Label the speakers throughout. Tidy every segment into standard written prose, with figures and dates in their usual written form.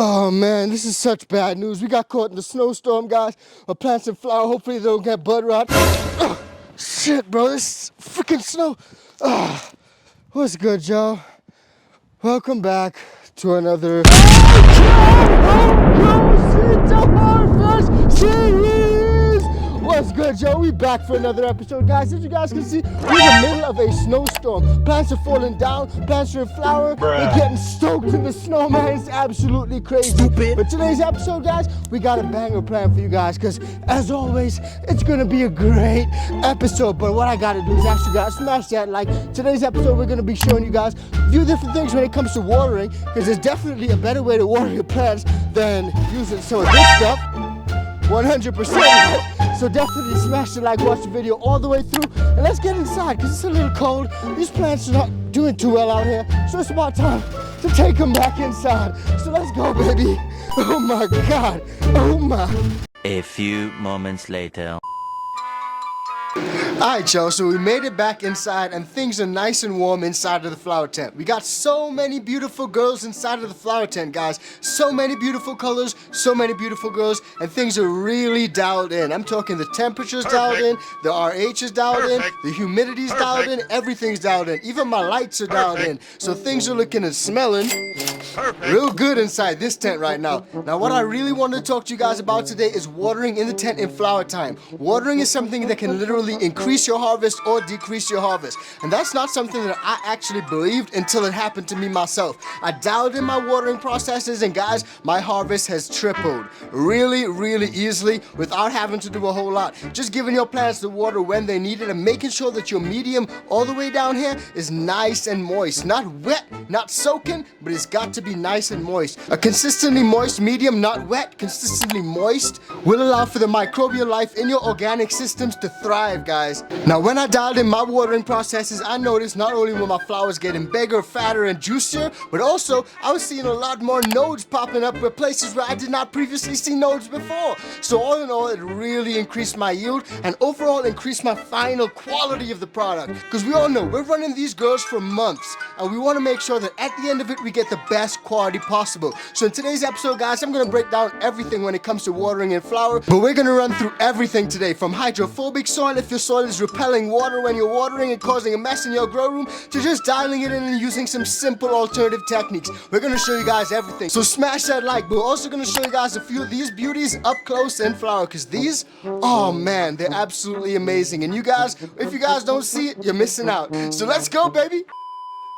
Speaker 1: Oh man, this is such bad news. We got caught in the snowstorm, guys. Our plants and flower, hopefully they don't get bud rot. Shit, bro, this freaking snow. What's good, Joe? Welcome back to another Harvest series. What's good, Joe? We back for another episode, guys. As you guys can see, we're in the middle of a snowstorm. Plants are falling down, plants are in flower. We're getting stoked in the snow, man. It's absolutely crazy. Stupid. But today's episode, guys, we got a banger plan for you guys, because as always, it's gonna be a great episode. But what I gotta do is actually, guys, smash that like. Today's episode, we're gonna be showing you guys a few different things when it comes to watering, because there's definitely a better way to water your plants than using some of this stuff. 100%. So definitely smash the like, watch the video all the way through, and let's get inside because it's a little cold. These plants are not doing too well out here, so it's about time to take them back inside. So let's go, baby. Oh my God. Oh my.
Speaker 2: A few moments later.
Speaker 1: Alright, Joe, so we made it back inside and things are nice and warm inside of the flower tent. We got so many beautiful girls inside of the flower tent, guys. So many beautiful colors, so many beautiful girls, and things are really dialed in. I'm talking the temperature's dialed in, the RH is dialed in, the humidity's dialed in, everything's dialed in. Even my lights are dialed in. So things are looking and smelling real good inside this tent right now. Now, what I really wanted to talk to you guys about today is watering in the tent in flower time. Watering is something that can literally increase your harvest or decrease your harvest, and that's not something that I actually believed until it happened to me myself. I dialed in my watering processes, and guys, my harvest has tripled really easily without having to do a whole lot. Just giving your plants the water when they need it and making sure that your medium all the way down here is nice and moist. Not wet, not soaking, but it's got to be nice and moist. A consistently moist medium, not wet, consistently moist, will allow for the microbial life in your organic systems to thrive, guys. Now, when I dialed in my watering processes, I noticed not only were my flowers getting bigger, fatter, and juicier, but also I was seeing a lot more nodes popping up with places where I did not previously see nodes before. So all in all, it really increased my yield and overall increased my final quality of the product. Because we all know we're running these girls for months, and we want to make sure that at the end of it, we get the best quality possible. So in today's episode, guys, I'm going to break down everything when it comes to watering in flower, but we're going to run through everything today, from hydrophobic soil, if your soil is repelling water when you're watering and causing a mess in your grow room, to just dialing it in and using some simple alternative techniques. We're going to show you guys everything. So smash that like, but we're also going to show you guys a few of these beauties up close in flower, because these, oh man, they're absolutely amazing. And you guys, if you guys don't see it, you're missing out. So let's go, baby.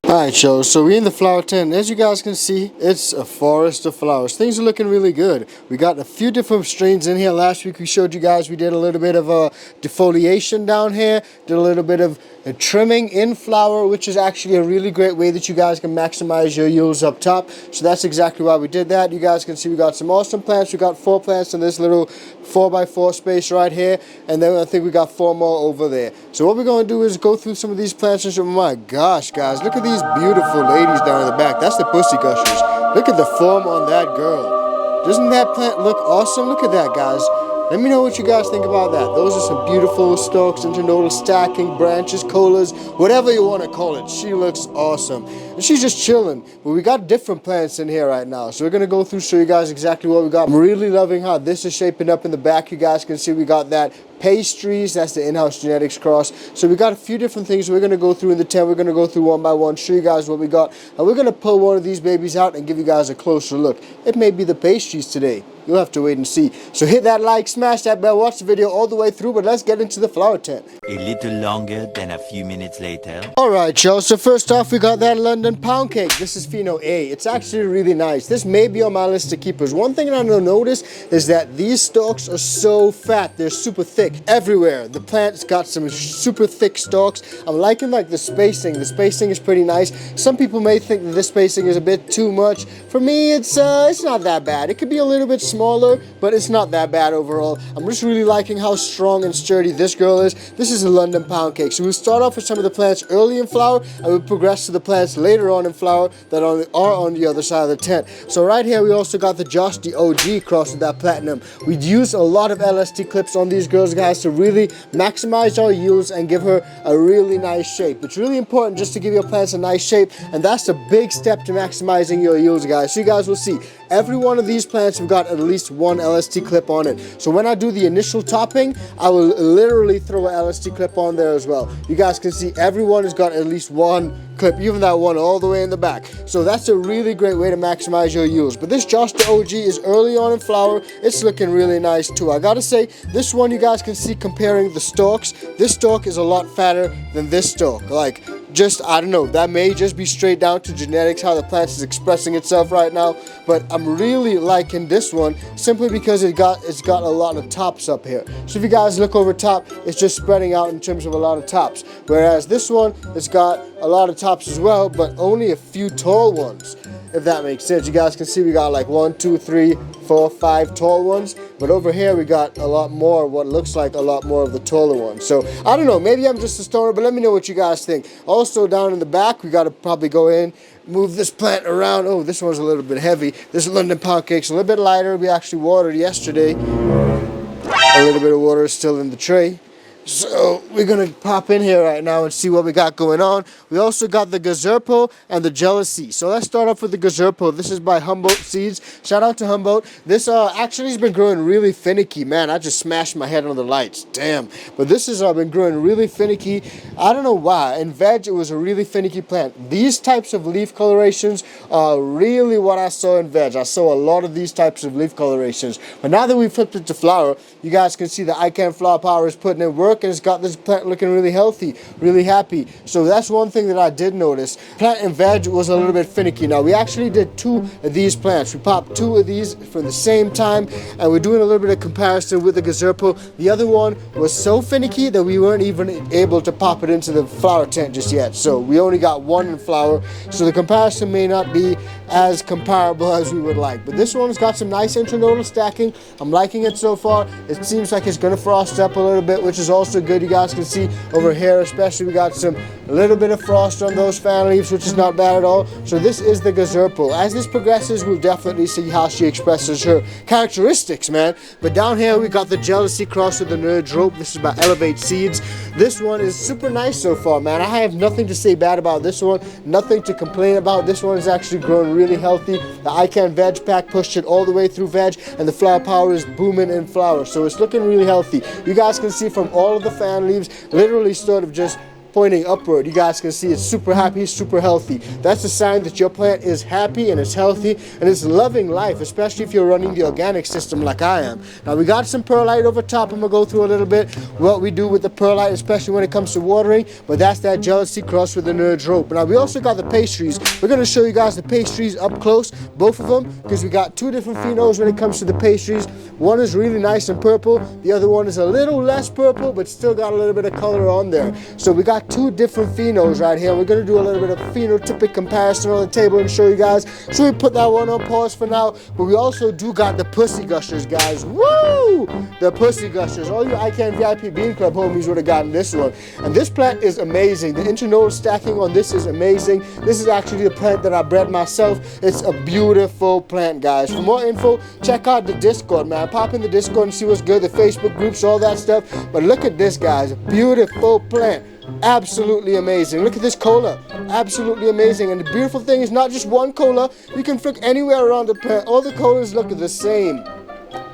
Speaker 1: Alright, Joe, so we're in the flower tent. As you guys can see, it's a forest of flowers. Things are looking really good. We got a few different strains in here. Last week we showed you guys we did a little bit of a defoliation down here, did a little bit of a trimming in flower, which is actually a really great way that you guys can maximize your yields up top. So that's exactly why we did that. You guys can see we got some awesome plants. We got 4 plants in this little 4x4 space right here, and then I think we got 4 more over there. So what we're going to do is go through some of these plants and show, oh my gosh, guys, look at these beautiful ladies down in the back. That's the pussy gushers. Look at the form on that girl. Doesn't that plant look awesome? Look at that, guys. Let me know what you guys think about that. Those are some beautiful stalks, internodal stacking, branches, colas, whatever you want to call it. She looks awesome. And she's just chilling. But we got different plants in here right now. So we're going to go through, show you guys exactly what we got. I'm really loving how this is shaping up in the back. You guys can see we got that pastries. That's the in-house genetics cross. So we got a few different things we're going to go through in the tent. We're going to go through one by one, show you guys what we got. And we're going to pull one of these babies out and give you guys a closer look. It may be the pastries today. You'll have to wait and see. So hit that like, smash that bell, watch the video all the way through, but let's get into the flower tent.
Speaker 2: A little longer than a few minutes later.
Speaker 1: Alright, Joe, so first off, we got that London pound cake. This is Pheno A. It's actually really nice. This may be on my list of keepers. One thing I notice is that these stalks are so fat. They're super thick everywhere. The plant's got some super thick stalks. I'm liking like the spacing. The spacing is pretty nice. Some people may think that this spacing is a bit too much. For me, it's not that bad. It could be a little bit smaller, but it's not that bad overall. I'm just really liking how strong and sturdy this girl is. This is a London pound cake. So we'll start off with some of the plants early in flower, and we'll progress to the plants later on in flower that are on the other side of the tent. So right here, we also got the Josh the OG crossed with that platinum. We use a lot of LST clips on these girls, guys, to really maximize our yields and give her a really nice shape. It's really important just to give your plants a nice shape, and that's a big step to maximizing your yields, guys. So you guys will see. every one of these plants have got at least one LST clip on it. So when I do the initial topping, I will literally throw an LST clip on there as well. You guys can see everyone has got at least one clip, even that one all the way in the back. So that's a really great way to maximize your yields. But this Josh the OG is early on in flower. It's looking really nice too. I gotta say, this one you guys can see comparing the stalks. This stalk is a lot fatter than this stalk. Like, just, I don't know, that may just be straight down to genetics, how the plant is expressing itself right now, but I'm really liking this one simply because it's got a lot of tops up here. So if you guys look over top, it's just spreading out in terms of a lot of tops, whereas this one, it's got a lot of tops as well, but only a few tall ones, if that makes sense. You guys can see we got like 1, 2, 3, 4, 5 tall ones, but over here we got a lot more, what looks like a lot more of the taller ones. So I don't know, maybe I'm just a stoner, but let me know what you guys think. Also down in the back, we got to probably go in, move this plant around. Oh, this one's a little bit heavy. This London pound cake's a little bit lighter. We actually watered yesterday. A little bit of water is still in the tray. So we're gonna pop in here right now and see what we got going on. We also got the Gazerpo and the Jealousy. So let's start off with the Gazerpo. This is by Humboldt Seeds. Shout out to Humboldt. This actually has been growing really finicky. Man, I just smashed my head on the lights. Damn. But this has been growing really finicky. I don't know why. In veg, it was a really finicky plant. These types of leaf colorations are really what I saw in veg. I saw a lot of these types of leaf colorations. But now that we flipped it to flower, you guys can see the iCan Flower Power is putting in work, and it's got this plant looking really healthy, really happy. So that's one thing that I did notice. Plant and veg was a little bit finicky. Now we actually did 2 of these plants. We popped 2 of these for the same time, and we're doing a little bit of comparison with the Gazerpo. The other one was so finicky that we weren't even able to pop it into the flower tent just yet. So we only got 1 in flower. So the comparison may not be as comparable as we would like. But this one's got some nice internodal stacking. I'm liking it so far. It seems like it's going to frost up a little bit, which is also good. You guys can see over here especially we got a little bit of frost on those fan leaves, which is not bad at all. So this is the Gazerpo. As this progresses, we'll definitely see how she expresses her characteristics, man. But down here we got the Jealousy crossed with the Nerd Rope. This is by Elevate Seeds. This one is super nice so far, man. I have nothing to say bad about this one, nothing to complain about. This one is actually growing really healthy. The iCan Veg Pack pushed it all the way through veg, and the flower power is booming in flower. So it's looking really healthy. You guys can see from all of the fan leaves, literally sort of just pointing upward. You guys can see it's super happy, super healthy. That's a sign that your plant is happy and it's healthy and it's loving life, especially if you're running the organic system like I am. Now we got some perlite over top. I'm gonna go through a little bit what we do with the perlite, especially when it comes to watering, but that's that Jealousy crossed with the Nerd Rope. Now we also got the pastries. We're gonna show you guys the pastries up close, both of them, because we got 2 different phenols when it comes to the pastries. One is really nice and purple, the other one is a little less purple, but still got a little bit of color on there. So we got 2 different phenols right here. We're going to do a little bit of phenotypic comparison on the table and show you guys. So we put that one on pause for now, but we also do got the Pussy Gushers, guys. Woo! The Pussy Gushers. All you iCan VIP Bean Club homies would have gotten this one. And this plant is amazing. The internodal stacking on this is amazing. This is actually the plant that I bred myself. It's a beautiful plant, guys. For more info, check out the Discord, man. Pop in the Discord and see what's good, the Facebook groups, all that stuff. But look at this, guys. Beautiful plant. Absolutely amazing. Look at this cola. Absolutely amazing. And the beautiful thing is not just one cola. You can flick anywhere around the plant. All the colas look the same.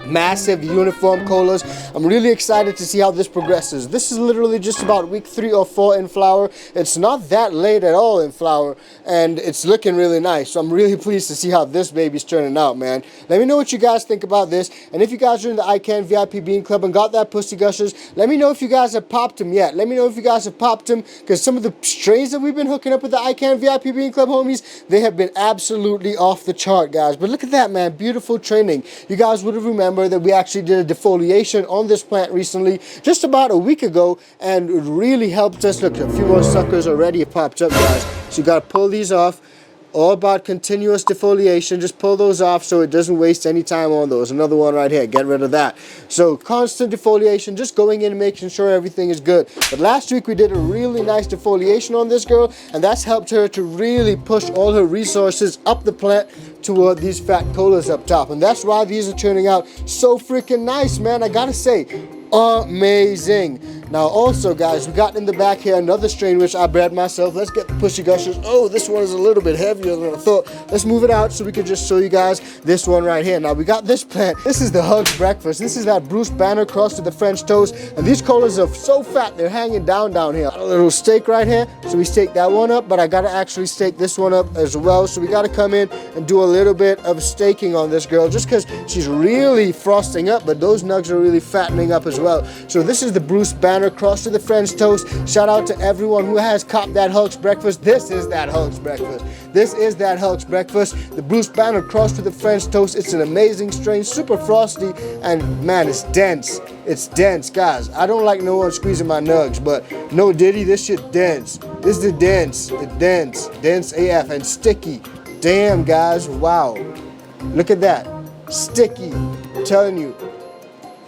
Speaker 1: Massive uniform colas. I'm really excited to see how this progresses. This is literally just about week 3 or 4 in flower. It's not that late at all in flower, and it's looking really nice. So I'm really pleased to see how this baby's turning out, man. Let me know what you guys think about this, and if you guys are in the iCan VIP Bean Club and got that Pussy Gushers, let me know if you guys have popped them yet. Let me know if you guys have popped them, because some of the strains that we've been hooking up with the iCan VIP Bean Club homies, they have been absolutely off the chart, guys. But look at that, man. Beautiful training. You guys would have remembered that we actually did a defoliation on this plant recently, just about a week ago, and it really helped us. Look, a few more suckers already have popped up, guys. So you got to pull these off. All about continuous defoliation. Just pull those off so it doesn't waste any time on those. Another one right here. Get rid of that. So constant defoliation, just going in and making sure everything is good. But last week we did a really nice defoliation on this girl, and that's helped her to really push all her resources up the plant toward these fat colas up top. And that's why these are turning out so freaking nice, man. I gotta say, amazing. Now also guys, we got in the back here another strain which I bred myself. Let's get the Pussy Gushers. Oh, this one is a little bit heavier than I thought. Let's move it out so we can just show you guys this one right here. Now we got this plant. This is the Hugs Breakfast. This is that Bruce Banner crossed with the French toast. And these collars are so fat, they're hanging down here. Got a little stake right here. So we stake that one up, but I gotta actually stake this one up as well. So we gotta come in and do a little bit of staking on this girl just because she's really frosting up, but those nugs are really fattening up as well. So this is the Bruce Banner crossed with the French toast. Shout out to everyone who has copped that Hugs Breakfast. This is that Hugs Breakfast. This is that Hugs Breakfast. The Bruce Banner crossed with the French toast. It's an amazing strain, super frosty, and man, it's dense. It's dense, guys. I don't like no one squeezing my nugs, but no Diddy, this shit dense. This is the dense, dense AF and sticky. Damn, guys, wow. Look at that, sticky. I'm telling you,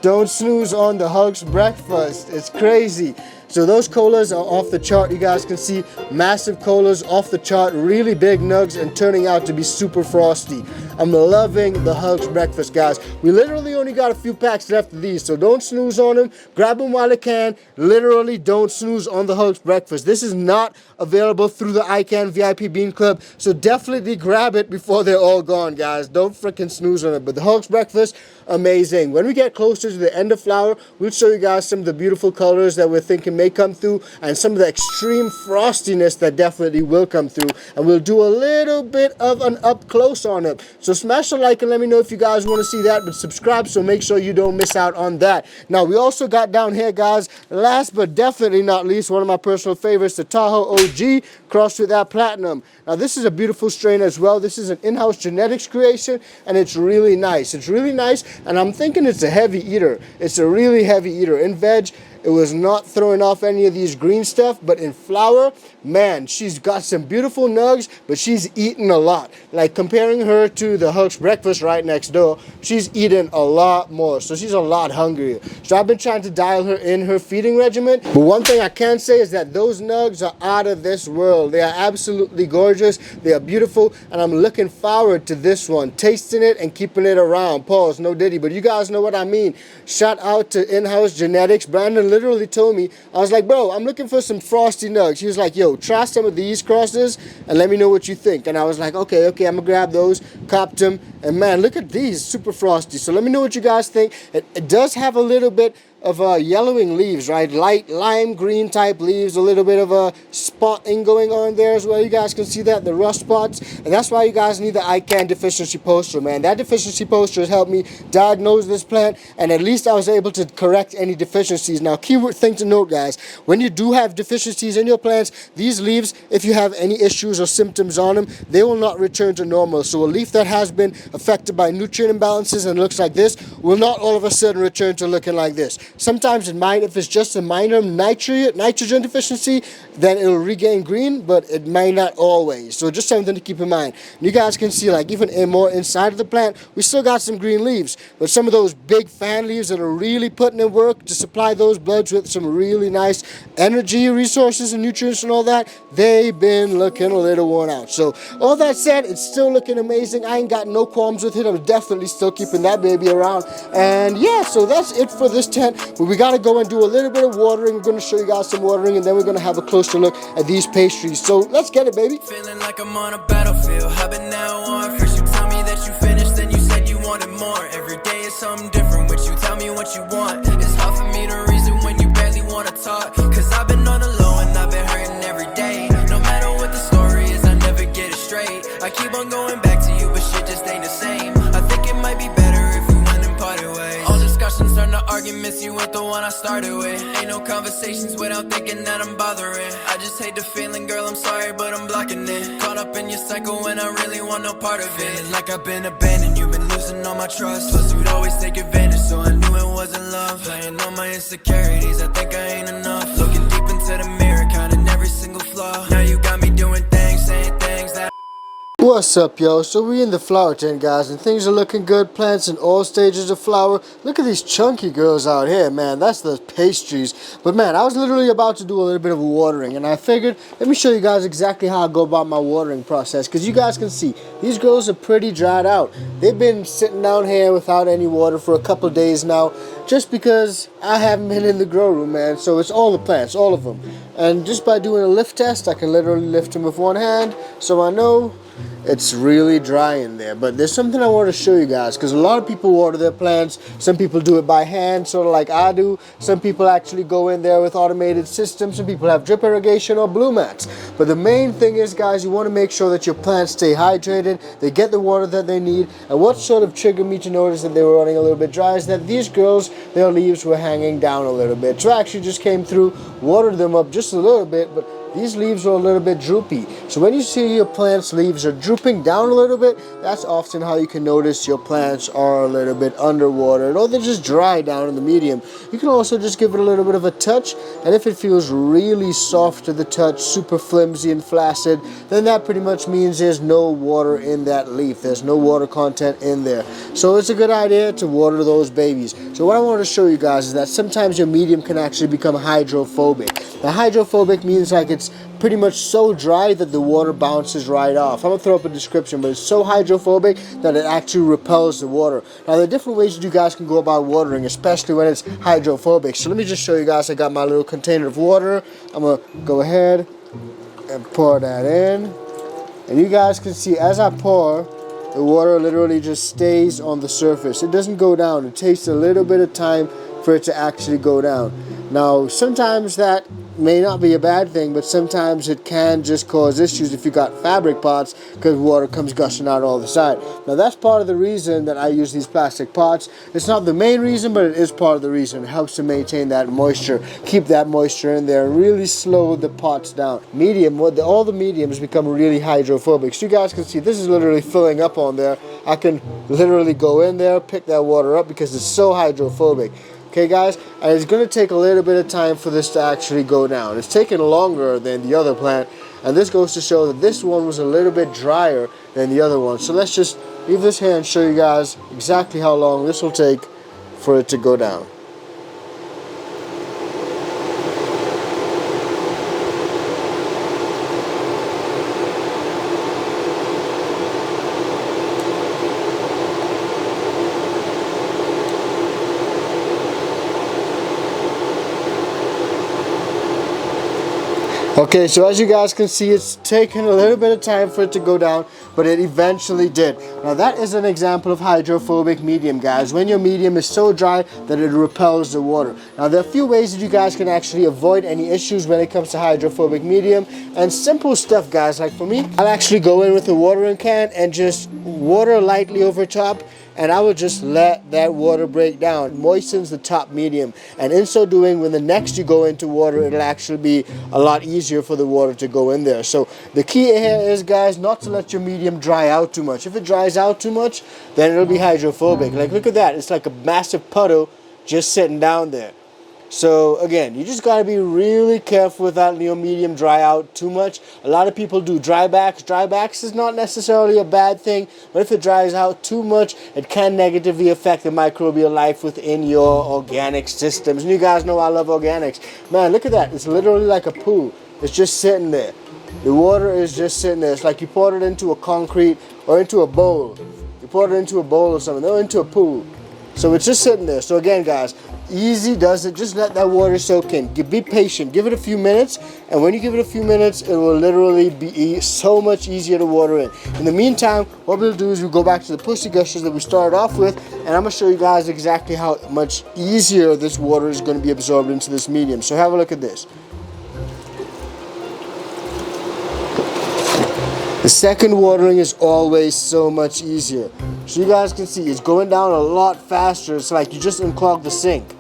Speaker 1: don't snooze on the Hugs Breakfast. It's crazy. So those colas are off the chart. You guys can see massive colas off the chart, really big nugs and turning out to be super frosty. I'm loving the Hugs Breakfast, guys. We literally only got a few packs left of these, so don't snooze on them. Grab them while you can. Literally don't snooze on the Hugs Breakfast. This is not available through the iCan VIP Bean Club, so definitely grab it before they're all gone, guys. Don't freaking snooze on it. But the Hugs Breakfast, amazing. When we get closer to the end of flower, we'll show you guys some of the beautiful colors that we're thinking may come through and some of the extreme frostiness that definitely will come through, and we'll do a little bit of an up close on it. So smash a like and let me know if you guys want to see that, but subscribe so make sure you don't miss out on that. Now we also got down here, guys, last but definitely not least, one of my personal favorites, the Tahoe OG crossed with that Platinum. Now this is a beautiful strain as well. This is an in-house genetics creation and it's really nice. It's really nice, and I'm thinking it's a heavy eater. It's a really heavy eater. In veg, it was not throwing off any of these green stuff, but in flower, man, she's got some beautiful nugs, but she's eating a lot. Like comparing her to the Hugs Breakfast right next door, she's eating a lot more, so she's a lot hungrier. So I've been trying to dial her in her feeding regimen, but one thing I can say is that those nugs are out of this world. They are absolutely gorgeous, they are beautiful, and I'm looking forward to this one, tasting it and keeping it around. Pause, no Diddy, but you guys know what I mean. Shout out to In-House Genetics. Brandon literally told me, I was like, bro, I'm looking for some frosty nugs. He was like, yo, try some of these crosses and let me know what you think. And I was like, okay, I'm gonna grab those, copped them, and man, look at these, super frosty. So let me know what you guys think. It does have a little bit of yellowing leaves, right? Light lime green type leaves, a little bit of a spotting going on there as well. You guys can see that, the rust spots, and that's why you guys need the iCan deficiency poster, man. That deficiency poster has helped me diagnose this plant, and at least I was able to correct any deficiencies. Now, keyword thing to note, guys, when you do have deficiencies in your plants, these leaves, if you have any issues or symptoms on them, they will not return to normal. So a leaf that has been affected by nutrient imbalances and looks like this will not all of a sudden return to looking like this. Sometimes it might, if it's just a minor nitrogen deficiency, then it'll regain green, but it might not always. So just something to keep in mind. And you guys can see, like, even more inside of the plant, we still got some green leaves, but some of those big fan leaves that are really putting in work to supply those buds with some really nice energy resources and nutrients and all that, they've been looking a little worn out. So all that said, it's still looking amazing. I ain't got no qualms with it. I'm definitely still keeping that baby around. And yeah, so that's it for this tent. But we got to go and do a little bit of watering. We're going to show you guys some watering, and then we're going to have a closer look at these pastries. So let's get it, baby.
Speaker 3: Feeling like I'm on a battlefield. I've been now on. First you tell me that you finished, then you said you wanted more. Every day is something different with you. Tell me what you want. It's hard for me to reason when you barely want to talk. Cause I've been on the low and I've been hurting every day. No matter what the story is, I never get it straight. I keep on going back to you, but shit just ain't the same. I think it might be better if we went and parted ways. All discussions turn to arguments, you ain't the one I started with. Ain't no conversations without thinking that I'm bothering. I just hate the feeling, girl, I'm sorry, but I'm blocking it. Caught up in your cycle when I really want no part of it. Feeling like I've been abandoned, you've been losing all my trust. Plus you'd always take advantage, so I knew it wasn't love. Playing on my insecurities, I think I ain't enough. Looking deep into the mirror, counting every single flaw. Now you got me doing things, saying things that
Speaker 1: What's up, yo? So we in the flower tent, guys, and things are looking good. Plants in all stages of flower. Look at these chunky girls out here, man. That's the pastries. But man, I was literally about to do a little bit of watering, and I figured, let me show you guys exactly how I go about my watering process, because you guys can see these girls are pretty dried out. They've been sitting down here without any water for a couple days now, just because I haven't been in the grow room, man. So it's all the plants, all of them. And just by doing a lift test, I can literally lift them with one hand, so I know it's really dry in there. But there's something I want to show you guys, because a lot of people water their plants. Some people do it by hand, sort of like I do. Some people actually go in there with automated systems. Some people have drip irrigation or blue mats. But the main thing is, guys, you want to make sure that your plants stay hydrated, they get the water that they need. And what sort of triggered me to notice that they were running a little bit dry is that these girls, their leaves were hanging down a little bit. So I actually just came through, watered them up just a little bit, but these leaves are a little bit droopy. So when you see your plant's leaves are drooping down a little bit, that's often how you can notice your plants are a little bit underwatered, or they're just dry down in the medium. You can also just give it a little bit of a touch, and if it feels really soft to the touch, super flimsy and flaccid, then that pretty much means there's no water in that leaf. There's no water content in there. So it's a good idea to water those babies. So what I want to show you guys is that sometimes your medium can actually become hydrophobic. The hydrophobic means like it's pretty much so dry that the water bounces right off. I'm going to throw up a description, but it's so hydrophobic that it actually repels the water. Now, there are different ways that you guys can go about watering, especially when it's hydrophobic. So let me just show you guys. I got my little container of water. I'm going to go ahead and pour that in. And you guys can see as I pour, the water literally just stays on the surface. It doesn't go down. It takes a little bit of time for it to actually go down. Now, sometimes that may not be a bad thing, but sometimes it can just cause issues if you got fabric pots, because water comes gushing out all the side. Now, that's part of the reason that I use these plastic pots. It's not the main reason, but it is part of the reason. It helps to maintain that moisture, keep that moisture in there, and really slow the pots down. Medium, all the mediums become really hydrophobic. So you guys can see this is literally filling up on there. I can literally go in there, pick that water up because it's so hydrophobic. Okay, guys, and it's going to take a little bit of time for this to actually go down. It's taking longer than the other plant, and this goes to show that this one was a little bit drier than the other one. So let's just leave this here and show you guys exactly how long this will take for it to go down. Okay, so as you guys can see, it's taken a little bit of time for it to go down, but it eventually did. Now that is an example of hydrophobic medium, guys, when your medium is so dry that it repels the water. Now there are a few ways that you guys can actually avoid any issues when it comes to hydrophobic medium, and simple stuff, guys. Like for me, I'll actually go in with a watering can and just water lightly over top, and I will just let that water break down. It moistens the top medium, and in so doing, when the next you go into water, it'll actually be a lot easier for the water to go in there. So the key here is, guys, not to let your medium dry out too much. If it dries out too much, then it'll be hydrophobic. Like, look at that. It's like a massive puddle just sitting down there. So again, you just got to be really careful with that your medium dry out too much. A lot of people do dry backs. Dry backs is not necessarily a bad thing, but if it dries out too much, it can negatively affect the microbial life within your organic systems. And you guys know I love organics. Man, look at that. It's literally like a pool. It's just sitting there. The water is just sitting there. It's like you poured it into a concrete or into a bowl. You poured it into a bowl or something, or into a pool. So it's just sitting there. So again, guys, easy does it. Just let that water soak in. Be patient. Give it a few minutes, and when you give it a few minutes, it will literally be so much easier to water in. In the meantime, what we'll do is we'll go back to the pussy gushers that we started off with, and I'm going to show you guys exactly how much easier this water is going to be absorbed into this medium. So have a look at this. The second watering is always so much easier. So you guys can see it's going down a lot faster. It's like you just unclogged the sink.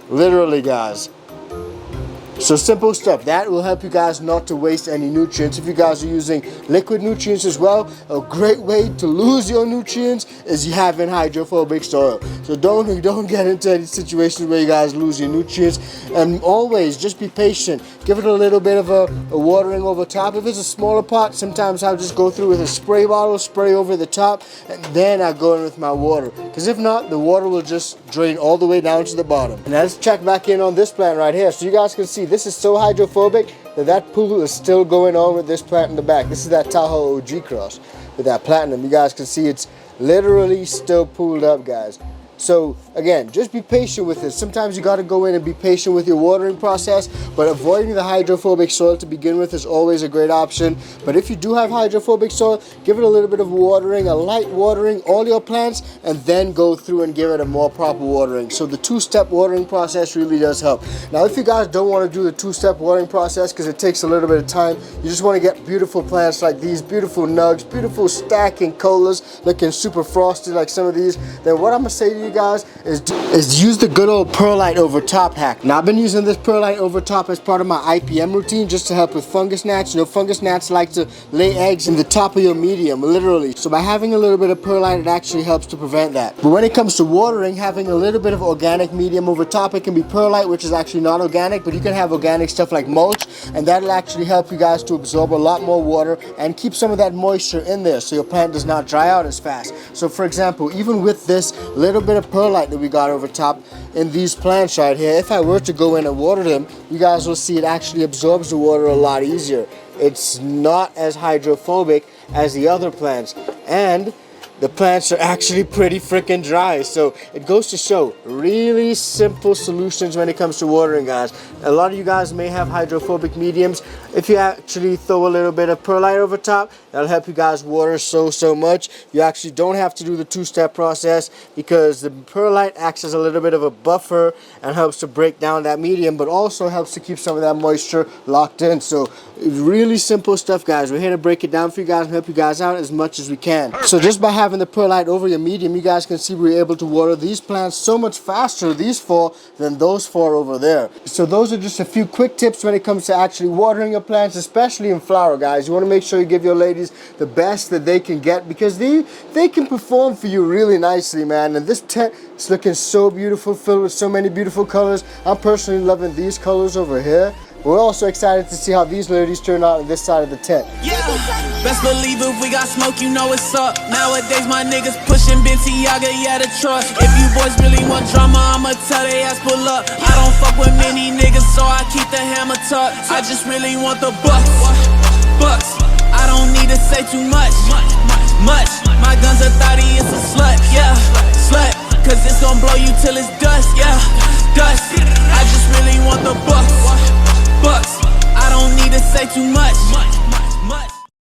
Speaker 1: Literally, guys. So simple stuff. That will help you guys not to waste any nutrients. If you guys are using liquid nutrients as well, a great way to lose your nutrients is you having hydrophobic soil. So don't get into any situations where you guys lose your nutrients. And always just be patient. Give it a little bit of a watering over top. If it's a smaller pot, sometimes I'll just go through with a spray bottle, spray over the top, and then I go in with my water. Because if not, the water will just drain all the way down to the bottom. And let's check back in on this plant right here. So you guys can see this is so hydrophobic that pool is still going on with this plant in the back. This is that Tahoe OG cross with that platinum. You guys can see it's literally still pooled up, guys. So Again, just be patient with it. Sometimes you got to go in and be patient with your watering process, but avoiding the hydrophobic soil to begin with is always a great option. But if you do have hydrophobic soil, give it a little bit of watering, a light watering, all your plants, and then go through and give it a more proper watering. So the two-step watering process really does help. Now, if you guys don't want to do the two-step watering process because it takes a little bit of time, you just want to get beautiful plants like these, beautiful nugs, beautiful stacking colas, looking super frosty like some of these, then what I'm going to say to you guys is use the good old perlite over top hack. Now, I've been using this perlite over top as part of my IPM routine just to help with fungus gnats. You know, fungus gnats like to lay eggs in the top of your medium, literally. So by having a little bit of perlite, it actually helps to prevent that. But when it comes to watering, having a little bit of organic medium over top, it can be perlite, which is actually not organic, but you can have organic stuff like mulch, and that'll actually help you guys to absorb a lot more water and keep some of that moisture in there so your plant does not dry out as fast. So for example, even with this little bit of perlite that we got over top in these plants right here, if I were to go in and water them, you guys will see it actually absorbs the water a lot easier. It's not as hydrophobic as the other plants, and the plants are actually pretty freaking dry. So it goes to show really simple solutions when it comes to watering, guys. A lot of you guys may have hydrophobic mediums. If you actually throw a little bit of perlite over top, that'll help you guys water so much. You actually don't have to do the two-step process because the perlite acts as a little bit of a buffer and helps to break down that medium, but also helps to keep some of that moisture locked in. So really simple stuff, guys. We're here to break it down for you guys and help you guys out as much as we can. So just by having the perlite over your medium, you guys can see we're able to water these plants so much faster, these four, than those four over there. So those are just a few quick tips when it comes to actually watering your plants, especially in flower, guys. You want to make sure you give your ladies the best that they can get because they can perform for you really nicely, man. And this tent is looking so beautiful, filled with so many beautiful colors. I'm personally loving these colors over here. We're also excited to see how these ladies turn out on this side of the tent.
Speaker 3: Yeah, best believe if we got smoke, you know it's up. Nowadays my niggas pushing Balenciaga, yeah, the trust. If you boys really want drama, I'ma tell they ass pull up. I don't fuck with many niggas, so I keep the hammer tucked. I just really want the bucks. I don't need to say too much. My gun's a thotty, it's a slut, yeah, slut. Cause it's gon' blow you till it's dust, yeah, dust. I just really want the bucks. I don't need to say too much.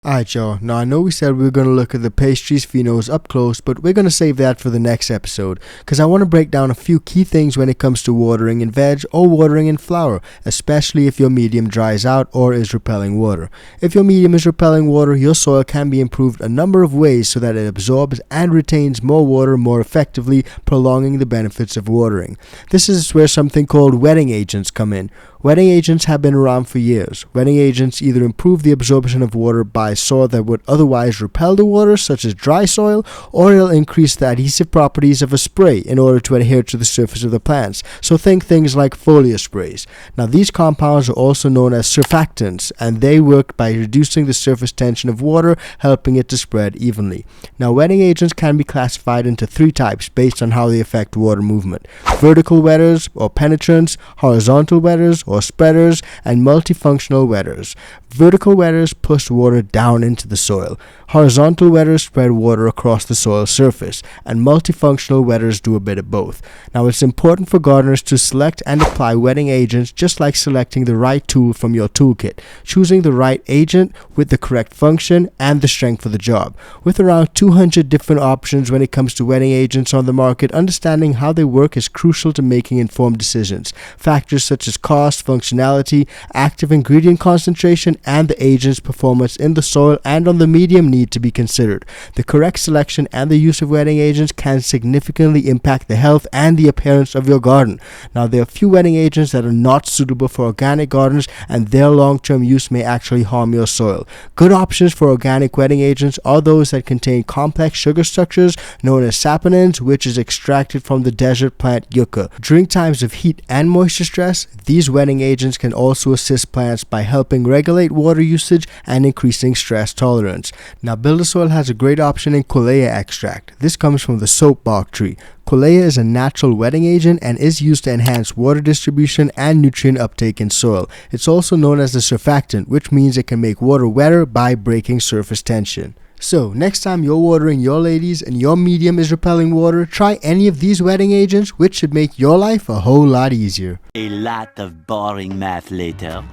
Speaker 1: Alright y'all, now I know we said we were going to look at the pastries phenos up close, but we're going to save that for the next episode, because I want to break down a few key things when it comes to watering in veg or watering in flower, especially if your medium dries out or is repelling water. If your medium is repelling water, your soil can be improved a number of ways so that it absorbs and retains more water more effectively, prolonging the benefits of watering. This is where something called wetting agents come in. Wetting agents have been around for years. Wetting agents either improve the absorption of water by soil that would otherwise repel the water, such as dry soil, or it'll increase the adhesive properties of a spray in order to adhere to the surface of the plants. So think things like foliar sprays. Now these compounds are also known as surfactants, and they work by reducing the surface tension of water, helping it to spread evenly. Now wetting agents can be classified into three types based on how they affect water movement: vertical wetters or penetrants, horizontal wetters or spreaders, and multifunctional wetters. Vertical wetters push water down into the soil. Horizontal wetters spread water across the soil surface, and multifunctional wetters do a bit of both. Now it's important for gardeners to select and apply wetting agents just like selecting the right tool from your toolkit, choosing the right agent with the correct function and the strength for the job. With around 200 different options when it comes to wetting agents on the market, understanding how they work is crucial to making informed decisions. Factors such as cost, functionality, active ingredient concentration, and the agent's performance in the soil and on the medium need to be considered. The correct selection and the use of wetting agents can significantly impact the health and the appearance of your garden. Now there are few wetting agents that are not suitable for organic gardens, and their long-term use may actually harm your soil. Good options for organic wetting agents are those that contain complex sugar structures known as saponins, which is extracted from the desert plant yucca. During times of heat and moisture stress, these wetting agents can also assist plants by helping regulate water usage and increasing stress tolerance. Now Builder Soil has a great option in Colea extract. This comes from the soap bark tree. Colea is a natural wetting agent and is used to enhance water distribution and nutrient uptake in soil. It's also known as the surfactant, which means it can make water wetter by breaking surface tension. So next time you're watering your ladies and your medium is repelling water, try any of these wetting agents, which should make your life a whole lot easier.
Speaker 2: A lot of boring math later.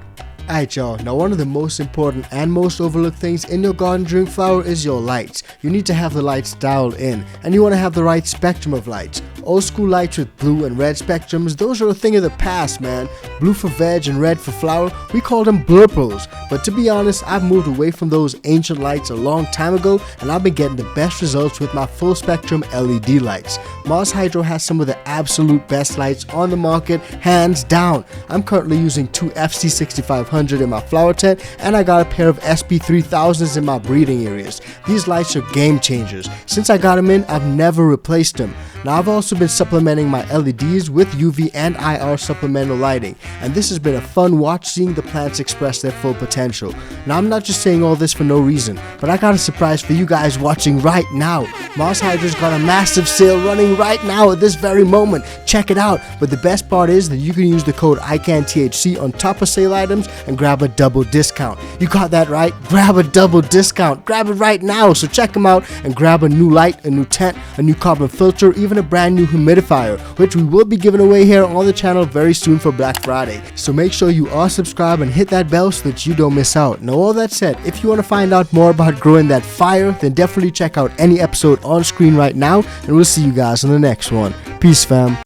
Speaker 1: Alright y'all, now one of the most important and most overlooked things in your garden during flower is your lights. You need to have the lights dialed in, and you want to have the right spectrum of lights. Old school lights with blue and red spectrums, those are a thing of the past, man. Blue for veg and red for flower, we call them blurples. But to be honest, I've moved away from those ancient lights a long time ago, and I've been getting the best results with my full spectrum LED lights. Mars Hydro has some of the absolute best lights on the market, hands down. I'm currently using two FC6500 in my flower tent, and I got a pair of SP3000s in my breeding areas. These lights are game changers. Since I got them in, I've never replaced them. Now I've also been supplementing my LEDs with UV and IR supplemental lighting, and this has been a fun watch seeing the plants express their full potential. Now I'm not just saying all this for no reason, but I got a surprise for you guys watching right now. Mars Hydro's got a massive sale running right now at this very moment. Check it out. But the best part is that you can use the code icanthc on top of sale items and grab a double discount. You got that right? Grab a double discount. Grab it right now. So check them out and grab a new light, a new tent, a new carbon filter, even a brand new humidifier, which we will be giving away here on the channel very soon for Black Friday. So make sure you are subscribed and hit that bell so that you don't miss out. Now all that said, if you want to find out more about growing that fire, then definitely check out any episode on screen right now, and we'll see you guys in the next one. Peace, fam.